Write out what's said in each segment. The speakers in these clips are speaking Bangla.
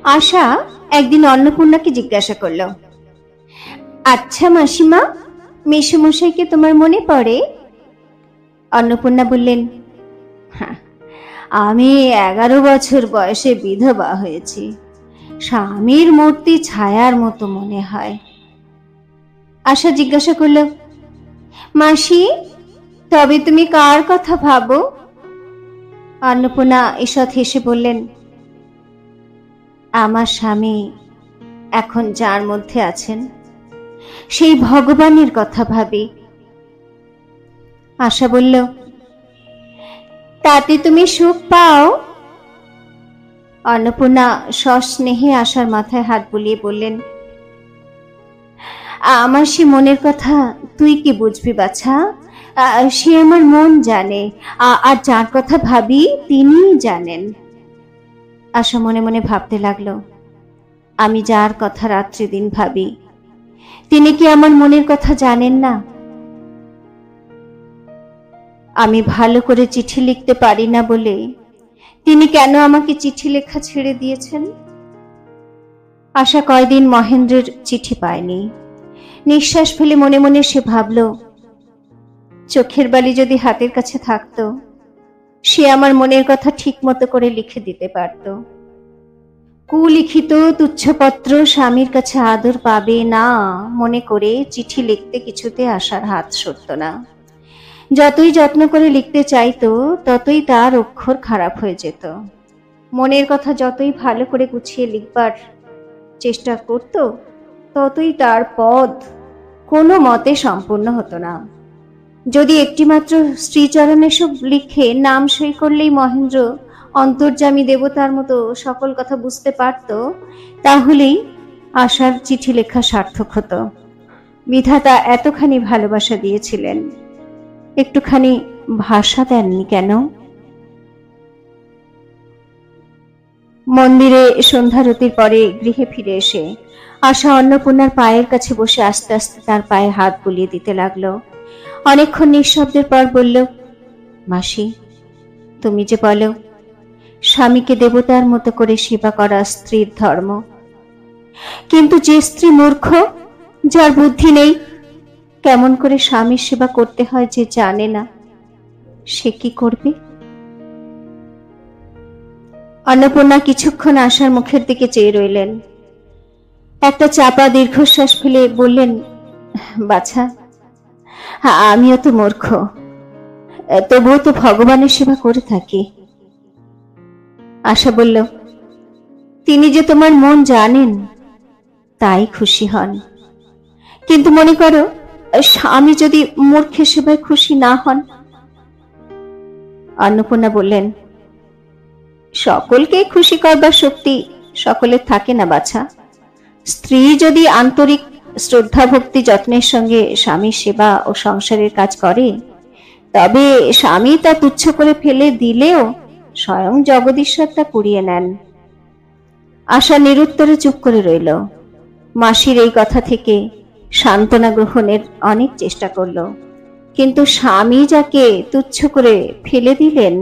আশা একদিন অন্নপূর্ণাকে জিজ্ঞাসা করল, আচ্ছা মাসিমা, মেসোমশাইকে তোমার মনে পড়ে? অন্নপূর্ণা বললেন, হ্যাঁ, আমি 11 বছর বয়সে বিধবা হয়েছি, স্বামীর মূর্তি ছায়ার মতো মনে হয়। আশা জিজ্ঞাসা করল, মাসি, তবে তুমি কার কথা ভাবো? অন্নপূর্ণা ঈষৎ হেসে বললেন, আমার স্বামী এখন যার মধ্যে আছেন সেই ভগবানের কথা ভাবি। আশা বলল, তাতে তুমি সুখ পাও? অন্নপূর্ণা সস্নেহে আশার মাথায় হাত বুলিয়ে বললেন, আমার সে মনের কথা তুই কি বুঝবি বাছা? সে আমার মন জানে, আর যার কথা ভাবি তিনিই জানেন। আশা মনে মনে ভাবতে লাগলো, আমি যার কথা রাত্রি দিন ভাবি তিনি কি আমার মনের কথা জানেন না? আমি ভালো করে চিঠি লিখতে পারি না বলে তিনি কেন আমাকে চিঠি লেখা ছেড়ে দিয়েছেন? আশা কয়দিন মহেন্দ্রের চিঠি পায়নি। নিঃশ্বাস ফেলে মনে মনে সে ভাবল, চোখের বালি যদি হাতের কাছে থাকতো, সে আমার মনের কথা ঠিক মতো করে লিখে দিতে পারত। কুলিখিত তুচ্ছপত্র স্বামীর কাছে আদর পাবে না মনে করে চিঠি লিখতে কিছুতে আশার হাত সরত না। যতই যত্ন করে লিখতে চাইতো, ততই তার অক্ষর খারাপ হয়ে যেত। মনের কথা যতই ভালো করে গুছিয়ে লিখবার চেষ্টা করত, ততই তার পদ কোনো মতে সম্পূর্ণ হতো না। যদি একটিমাত্র শ্রীচরণে সব লিখে নাম সই করলেই মহেন্দ্র অন্তর্যামী দেবতার মতো সকল কথা বুঝতে পারত, তাহলেই আশার চিঠি লেখা সার্থক হতো। বিধাতা এতখানি ভালোবাসা দিয়েছিলেন, একটুখানি ভাষা দেননি কেন? মন্দিরে সন্ধ্যারতির পরে গৃহে ফিরে এসে আশা অন্নপূর্ণার পায়ের কাছে বসে আস্তে আস্তে তার পায়ে হাত বুলিয়ে দিতে লাগলো। অনেকক্ষণ নিঃশব্দের পর বলল, মাসি, তুমি যে বলো স্বামীকে দেবতার মতো করে সেবা করা স্ত্রীর ধর্ম, কিন্তু যে স্ত্রী মূর্খ, যার বুদ্ধি নেই, কেমন করে স্বামীর সেবা করতে হয় যে জানে না, সে কি করবে? অন্নপূর্ণা কিছুক্ষণ আশার মুখের দিকে চেয়ে রইলেন। একটা চাপা দীর্ঘশ্বাস ফেলে বললেন, বাছা, আমিও তো মূর্খ, তবুও তো ভগবানের সেবা করে থাকি। আশা বলল, তিনি যে তোমার মন জানেন তাই খুশি হন, কিন্তু মনে করো স্বামী যদি মূর্খের সেবায় খুশি না হন? অন্নপূর্ণা বললেন, সকলকে খুশি করবার শক্তি সকলের থাকে না বাছা। স্ত্রী যদি আন্তরিক শ্রদ্ধা ভক্তি যত্নের সঙ্গে স্বামীর সেবা ও সংসারের কাজ করে, তবে স্বামী তা তুচ্ছ করে ফেলে দিলেও স্বয়ং জগদীশ্বর তা কুড়িয়ে নেন। আশা নিরুত্তরে চুপ করে রইল। মাসির এই কথা থেকে সান্ত্বনা গ্রহণের অনেক চেষ্টা করল, কিন্তু স্বামী যাকে তুচ্ছ করে ফেলে দিলেন,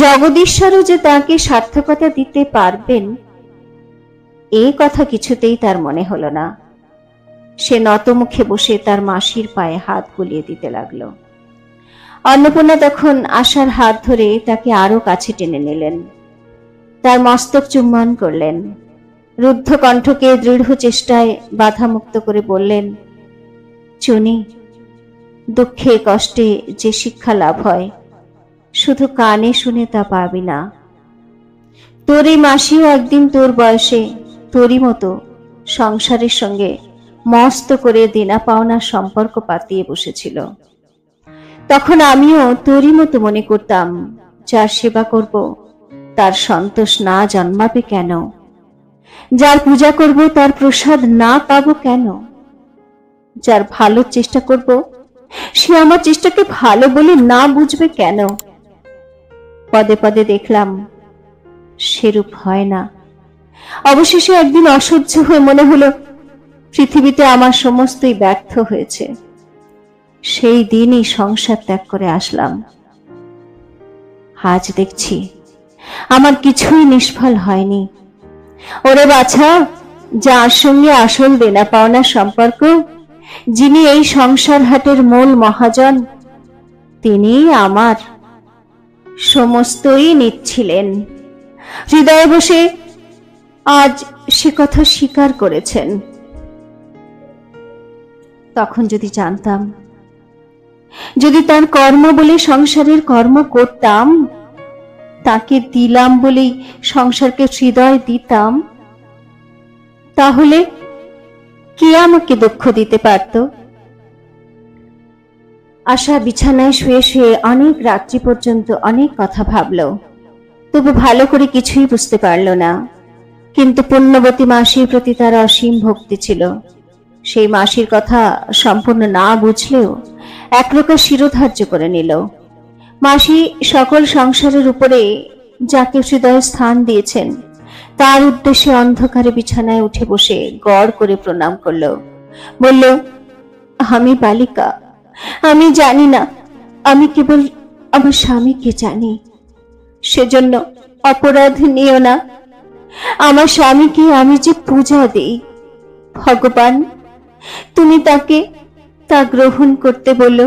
জগদীশ্বরও যে তাকে সার্থকতা দিতে পারবেন, এই কথা কিছুতেই তার মনে হলো না। সে নত মুখে বসে তার মাসির পায়ে হাত বুলিয়ে দিতে লাগলো। অন্নপূর্ণা তখন আশার হাত ধরে তাকে আরো কাছে টেনে নিলেন, তার মস্তক চুম্বন করলেন। রুদ্ধ কণ্ঠকে দৃঢ় চেষ্টায় বাধামুক্ত করে বললেন, চুনি, দুঃখে কষ্টে যে শিক্ষা লাভ হয় শুধু কানে শুনে তা পাবি না। তোর এই মাসিও একদিন তোর বয়সে তোরই মতো সংসারের সঙ্গে মস্ত করে দেনা পাওনার সম্পর্ক পাতিয়ে বসেছিল। তখন আমিও তোরই মতো মনে করতাম, যার সেবা করব তার সন্তোষ না জন্মাবে কেন, যার পূজা করব তার প্রসাদ না পাবো কেন, যার ভালো চেষ্টা করব সে আমার চেষ্টাকে ভালো বলে না বুঝবে কেন। পদে পদে দেখলাম সেরূপ হয় না। অবশেষে একদিন অসহ্য হয়ে মনে হলো পৃথিবীতে আমার সমস্তই ব্যর্থ হয়েছে। সেই দিনই সংসার ত্যাগ করে আসলাম। আজ দেখছি আমার কিছুই নিষ্ফল হয়নি। ওরে বাছা, যার সঙ্গে আসল দেনা পাওনার সম্পর্ক, যিনি এই সংসার হাটের মূল মহাজন, তিনি আমার সমস্তই নিচ্ছিলেন। হৃদয়ে বসে আজ সে কথা স্বীকার করেছেন। তখন যদি জানতাম, যদি তার কর্ম বলে সংসারের কর্ম করতাম, তাকে দিলাম বলেই সংসারকে হৃদয় দিতাম, তাহলে কে আমাকে দুঃখ দিতে পারত? আশা বিছানায় শুয়ে শুয়ে অনেক রাত্রি পর্যন্ত অনেক কথা ভাবল, তবু ভালো করে কিছুই বুঝতে পারল না। কিন্তু পুণ্যবতী মাসির প্রতি তার অসীম ভক্তি ছিল। সেই মাসির কথা সম্পূর্ণ না বুঝলেও এক প্রকার শিরোধার্য করে নিল। মাসি সকল সংসারের উপরে যাকে হৃদয়ে স্থান দিয়েছেন, তার উদ্দেশ্যে অন্ধকারে বিছানায় উঠে বসে গড় করে প্রণাম করল। বলল, আমি বালিকা, আমি জানি না, আমি কেবল আমার স্বামীকে জানি। সেজন্য অপরাধ নিও না। আমার স্বামীকে আমি যে পূজা দেই, ভগবান তুমি তাকে তা গ্রহণ করতে বলো।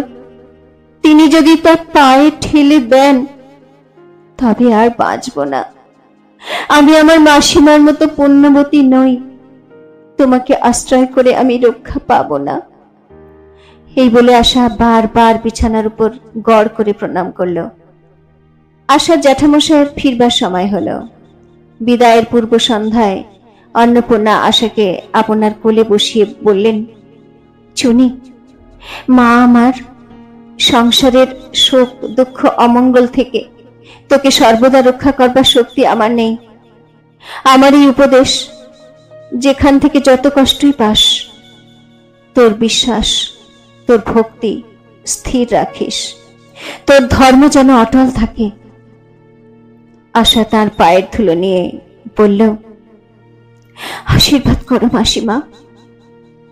তিনি যদি তার পায়ে ঠেলে দেন, তবে আর বাঁচব না। আমি আমার মাসিমার মতো পুণ্যবতী নই, তোমাকে আশ্রয় করে আমি রক্ষা পাবো না। এই বলে আশা বারবার বিছানার উপর গড় করে প্রণাম করল। আশার জ্যাঠামশাইয়ের ফিরবার সময় হলো। বিদায়ের পূর্ব সন্ধ্যায় অন্নপূর্ণা আশাকে আপনার কোলে বসিয়ে বললেন, চুনি, মা আমার, সংসারের শোক দুঃখ অমঙ্গল থেকে তোকে সর্বদা রক্ষা করবার শক্তি আমার নেই। আমার এই উপদেশ, যেখান থেকে যত কষ্টই পাস, তোর বিশ্বাস, তোর ভক্তি স্থির রাখিস, তোর ধর্ম যেন অটল থাকে। আশা তার পায়ের ধুলো নিয়ে বলল, আশীর্বাদ করো মাসিমা,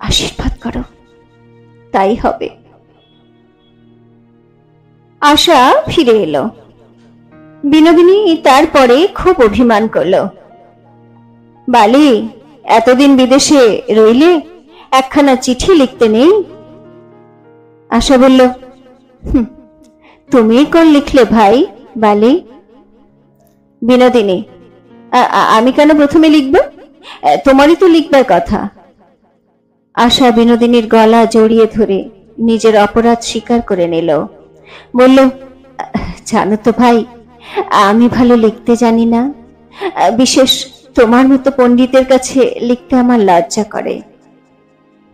আশীর্বাদ করো, তাই হবে। আশা ফিরে এলো। বিনোদিনী তারপরে খুব অভিমান করল। বালি, এতদিন বিদেশে রইলে একখানা চিঠি লিখতে নেই? আশা বলল, তুমি কোন লিখলে ভাই বালি? বিনোদিনী, আমি কেন প্রথমে লিখব? তোমারই তো লিখবার কথা। আশা বিনোদিনীর গলা জড়িয়ে ধরে নিজের অপরাধ স্বীকার করে নিল। বলল, জানো তো ভাই, আমি ভালো লিখতে জানি না। বিশেষ তোমার মতো পণ্ডিতের কাছে লিখতে আমার লজ্জা করে।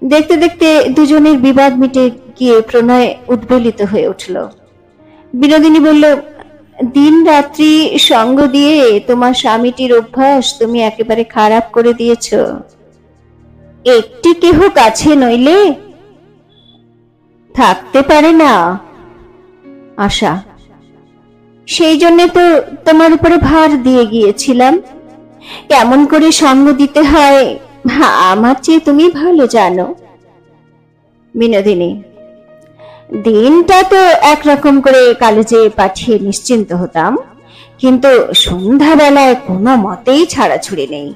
দেখতে দেখতে দুজনের বিবাদ মিটে গিয়ে প্রণয় উদ্বেলিত হয়ে উঠল। বিনোদিনী বলল, দিন রাত্রি সঙ্গ দিয়ে তোমার স্বামীটির অভ্যাস তুমি একেবারে খারাপ করে দিয়েছ। একটি কেহ কাছে নইলে থাকতে পারে না আশা। সেই জন্য তো তোমার উপরে ভার দিয়ে গিয়েছিলাম। কেমন করে সঙ্গ দিতে হয় আমার চেয়ে তুমি ভালো জানো। বিনোদিনী, দিনটা তো একরকম করে কলেজে পাঠিয়ে নিশ্চিন্ত হতাম, কিন্তু সন্ধ্যাবেলায় কোনো মতেই ছাড়াছুড়ি নেই।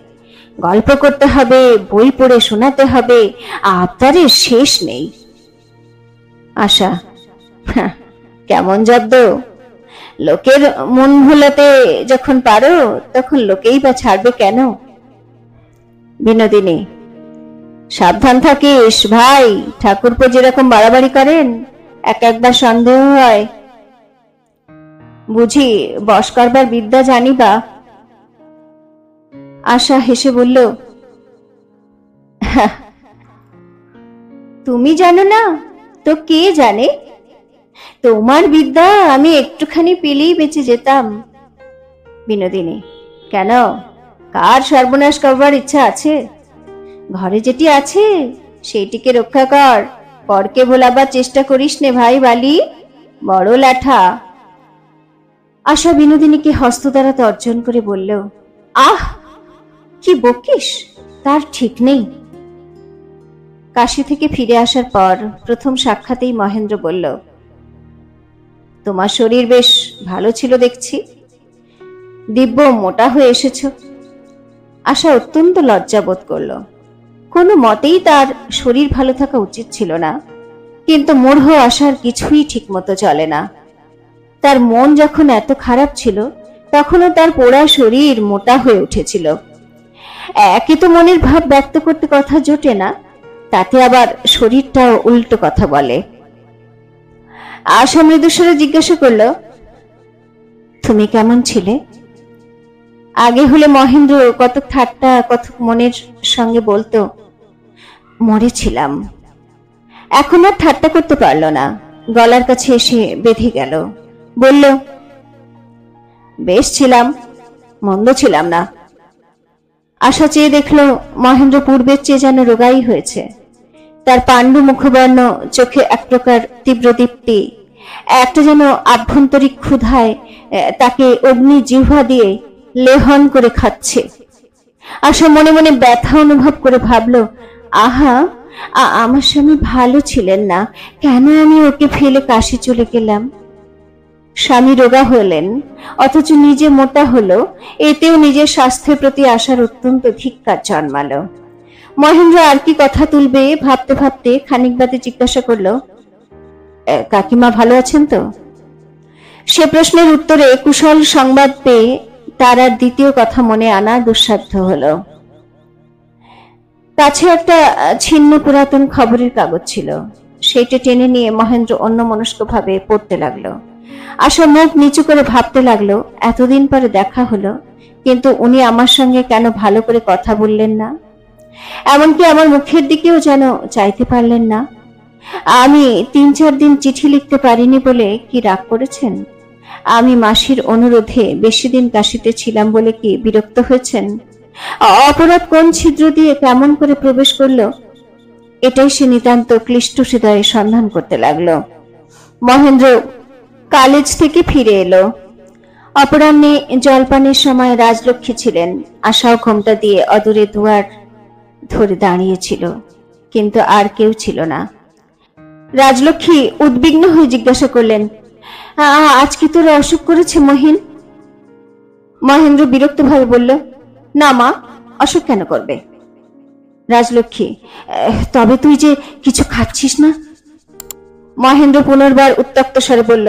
গল্প করতে হবে, বই পড়ে শোনাতে হবে, আবদারের শেষ নেই। আশা, কেমন জব্দ! লোকের মন ভোলাতে যখন পারো, তখন লোকেই বা ছাড়বে কেন? বিনোদিনী, সাবধান থাকিস ভাই, ঠাকুরপো যেরকম বাড়াবাড়ি করেন, একবার সন্দেহ হয়। বুঝি বশ করবার বিদ্যা জানিবা? আশা হেসে বলল, তুমি জানো না তো কে জানে? তোমার বিদ্যা আমি একটুখানি পেলেই বেঁচে যেতাম। বিনোদিনী, কেন, কার সর্বনাশ করবার ইচ্ছা আছে? ঘরে যেটি আছে সেইটিকে রক্ষা কর, পরকে ভোলাবার চেষ্টা করিস নে ভাই বালি, বড় ল্যাঠা। আশা বিনোদিনীকে হস্ত দ্বারা তর্জন করে বলল, আহ, কি বকিস, তার ঠিক নেই। কাশী থেকে ফিরে আসার পর প্রথম সাক্ষাতেই মহেন্দ্র বলল, তোমার শরীর বেশ ভালো ছিল দেখছি, দিব্য মোটা হয়ে এসেছ। আশা অত্যন্ত লজ্জা বোধ করল। কোনো মতেই তার শরীর ভালো থাকা উচিত ছিল না, কিন্তু মূঢ় আশার কিছুই ঠিক মতো চলে না। তার মন যখন এত খারাপ ছিল, তখনও তার পোড়া শরীর মোটা হয়ে উঠেছিল। একে তো মনের ভাব ব্যক্ত করতে কথা জোটে না, তাতে আবার শরীরটাও উল্টো কথা বলে। আশা মৃদুস্বরে জিজ্ঞাসা করল, তুমি কেমন ছিলে? আগে হলে মহেন্দ্র কত ঠাট্টা, কত মনের সঙ্গে বলতো, মরেছিলাম। এখন আর ঠাট্টা করতে পারল না, গলার কাছে এসে বেঁধে গেল। বলল, বেশ ছিলাম, মন্দ ছিলাম না। আশা চেয়ে দেখল মহেন্দ্র পূর্বের চেয়ে যেন রোগাই হয়েছে। তার পাণ্ডু মুখবর্ণ, চোখে এক প্রকার তীব্র দীপ্তি, একটা যেন আভ্যন্তরিক ক্ষুধায় তাকে অগ্নি জিহ্বা দিয়ে লেহন করে খাচ্ছে। আশা মনে মনে ব্যথা অনুভব করে ভাবল, আহা, আমার স্বামী ভালো ছিলেন না, কেন আমি ওকে ফেলে কাশি চলে গেলাম। স্বামী রোগা হলেন, অথচ নিজে মোটা হলো, এতেও নিজের স্বাস্থ্যের প্রতি আশার অত্যন্ত ধিক্কার জন্মালো। মহেন্দ্র আর কি কথা তুলবে ভাবতে ভাবতে খানিক বাদে জিজ্ঞাসা করল, কাকিমা ভালো আছেন তো? সে প্রশ্নের উত্তরে কুশল সংবাদ পেয়ে তার আর দ্বিতীয় কথা মনে আনা দুঃসাধ্য হলো। কাছে একটা ছিন্ন পুরাতন খবরের কাগজ ছিল, সেইটা টেনে নিয়ে মহেন্দ্র অন্যমনস্ক ভাবে পড়তে লাগলো। আশা মুখ নিচু করে ভাবতে লাগলো, এতদিন পরে দেখা হলো, কিন্তু উনি আমার সঙ্গে কেন ভালো করে কথা বললেন না, এমনকি আমার মুখের দিকেও যেন চাইতে পারলেন না। আমি 3-4 দিন চিঠি লিখতে পারিনি বলে কি রাগ করেছেন? আমি মাসির অনুরোধে বেশি দিন কাশিতে ছিলাম বলে কি বিরক্ত হয়েছেন? অপরাধ কোন ছিদ্র দিয়ে কেমন করে প্রবেশ করলো, এটাই সে নিতান্ত ক্লিষ্ট হৃদয়ে সন্ধান করতে লাগলো। মহেন্দ্র কলেজ থেকে ফিরে এলো। অপরাহ্নে জলপানের সময় রাজলক্ষ্মী ছিলেন। আশাও ঘোমটা দিয়ে অদূরে দুয়ার ধরে দাঁড়িয়েছিল, কিন্তু আর কেউ ছিল না। রাজলক্ষ্মী উদ্বিগ্ন হয়ে জিজ্ঞাসা করলেন, আজ কি তোর অসুখ করেছে মহিন? মহেন্দ্র বিরক্ত ভাবে বলল, না মা, অসুখ কেন করবে? রাজলক্ষ্মী, তবে তুই যে কিছু খাচ্ছিস না? মহেন্দ্র পুনর্বার উত্তক্ত স্বরে বলল,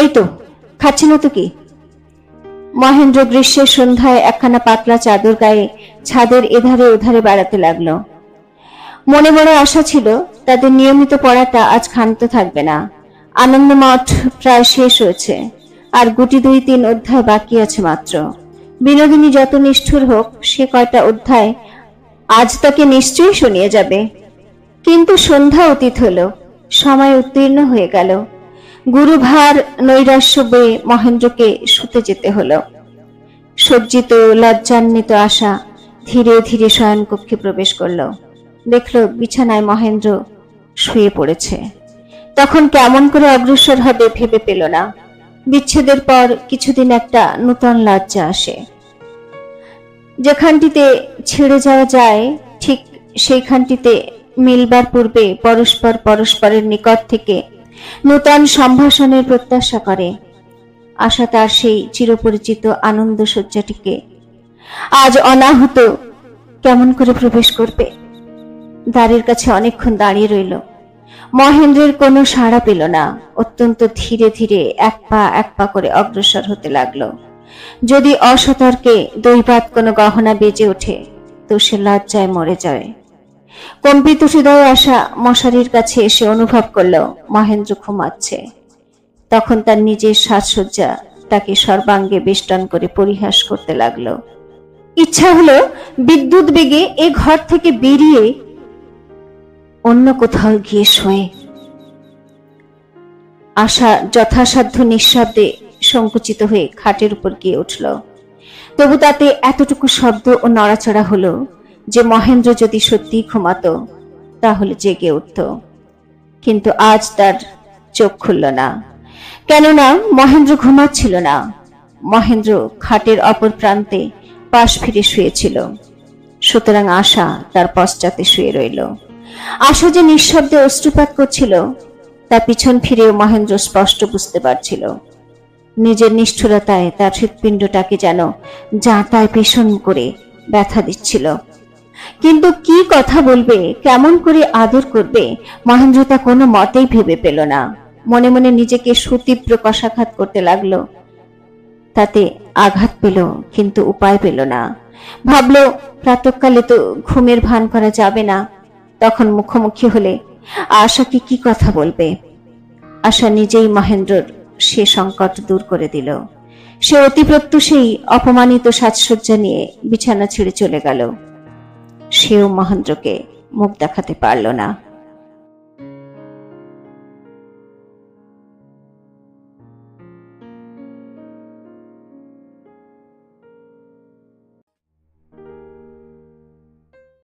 এই তো খাচ্ছি না তো কি। মহেন্দ্র গ্রীষ্মের সন্ধ্যায় একখানা পাতলা চাদর গায়ে ছাদের এধারে ওধারে বেড়াতে লাগলো। মনে বড় আশা ছিল তাদের নিয়মিত পড়াটা আজ ক্ষান্ত থাকবে না। আনন্দমঠ প্রায় শেষ হয়েছে, আর গুটি 2-3 অধ্যায় বাকি আছে মাত্র। বিনোদিনী যত নিষ্ঠুর হোক, সে কয়টা অধ্যায় আজ তাকে নিশ্চয়ই শুনিয়ে যাবে। কিন্তু সন্ধ্যা অতীত হলো, সময় উত্তীর্ণ হয়ে গেল। গুরুভার নৈরাশ্য বয়ে মহেন্দ্রকে শুতে যেতে হলো। সজ্জিত লজ্জান্বিত আশা ধীরে ধীরে শয়নকক্ষে প্রবেশ করল। দেখল বিছানায় মহেন্দ্র শুয়ে পড়েছে। তখন কেমন করে অগ্রসর হবে ভেবে পেল না। বিচ্ছেদের পর কিছুদিন একটা নূতন লজ্জা আসে। যেখানটিতে ছেড়ে যাওয়া যায়, ঠিক সেইখানটিতে মিলবার পূর্বে পরস্পর পরস্পরের নিকট থেকে নূতন সম্ভাষণের প্রত্যাশা করে। আশা তার সেই চিরপরিচিত আনন্দ শয্যাটিকে আজ অনাহুত কেমন করে প্রবেশ করবে। দ্বারের কাছে অনেকক্ষণ দাঁড়িয়ে রইল। মহেন্দ্রের কোনো সাড়া পেল না। অত্যন্ত ধীরে ধীরে এক পা করে অগ্রসর হতে লাগলো। যদি অসতর্কে দৈবাত কোনো গহনা বেজে ওঠে তো সে লজ্জায় মরে যায়। কম্পিত হৃদয়ে আশা মশারির কাছে এসে অনুভব করল মহেন্দ্র ঘুমাচ্ছে। তখন তার নিজের সাজসজ্জা তাকে সর্বাঙ্গে বেষ্টন করে পরিহাস করতে লাগলো। ইচ্ছা হলো বিদ্যুৎ বেগে এ ঘর থেকে বেরিয়ে অন্য কোথাও গিয়ে শোয়ে। আশা যথাসাধ্য নিঃশব্দে সংকুচিত হয়ে খাটের উপর গিয়ে উঠল। তবু তাতে এতটুকু শব্দ ও নড়াচড়া হলো যে মহেন্দ্র যদি সত্যি ঘুমাতো তাহলে জেগে উঠত। কিন্তু আজ তার চোখ খুলল না, কেননা মহেন্দ্র ঘুমাচ্ছিল না। মহেন্দ্র খাটের অপর প্রান্তে পাশ ফিরে শুয়েছিল। সুতরাং আশা তার পশ্চাতে শুয়ে রইল। আশা যে নিঃশব্দে অশ্রুপাত করছিল তা পিছন ফিরেও মহেন্দ্র স্পষ্ট বুঝতে পারছিল। নিজের নিষ্ঠুরতায় তার হৃৎপিণ্ডটাকে যেন জাঁতায় পেষণ করে ব্যথা দিচ্ছিল। কিন্তু কি কথা বলবে, কেমন করে আদর করবে, মহেন্দ্র তা কোনো মতেই ভেবে পেল না। মনে মনে নিজেকে সুতীব্র কষাঘাত করতে লাগলো। তাতে আঘাত পেল, কিন্তু উপায় পেল না। ভাবলো প্রাতঃকালে তো ঘুমের ভান করা যাবে না, তখন মুখোমুখি হলে আশাকে কি কথা বলবে। আশা নিজেই মহেন্দ্রর সে সংকট দূর করে দিল। সে অতি প্রত্যুষেই অপমানিত সাজসজ্জা নিয়ে বিছানা ছেড়ে চলে গেল। সেও মহেন্দ্রকে মুখ দেখাতে পারল না।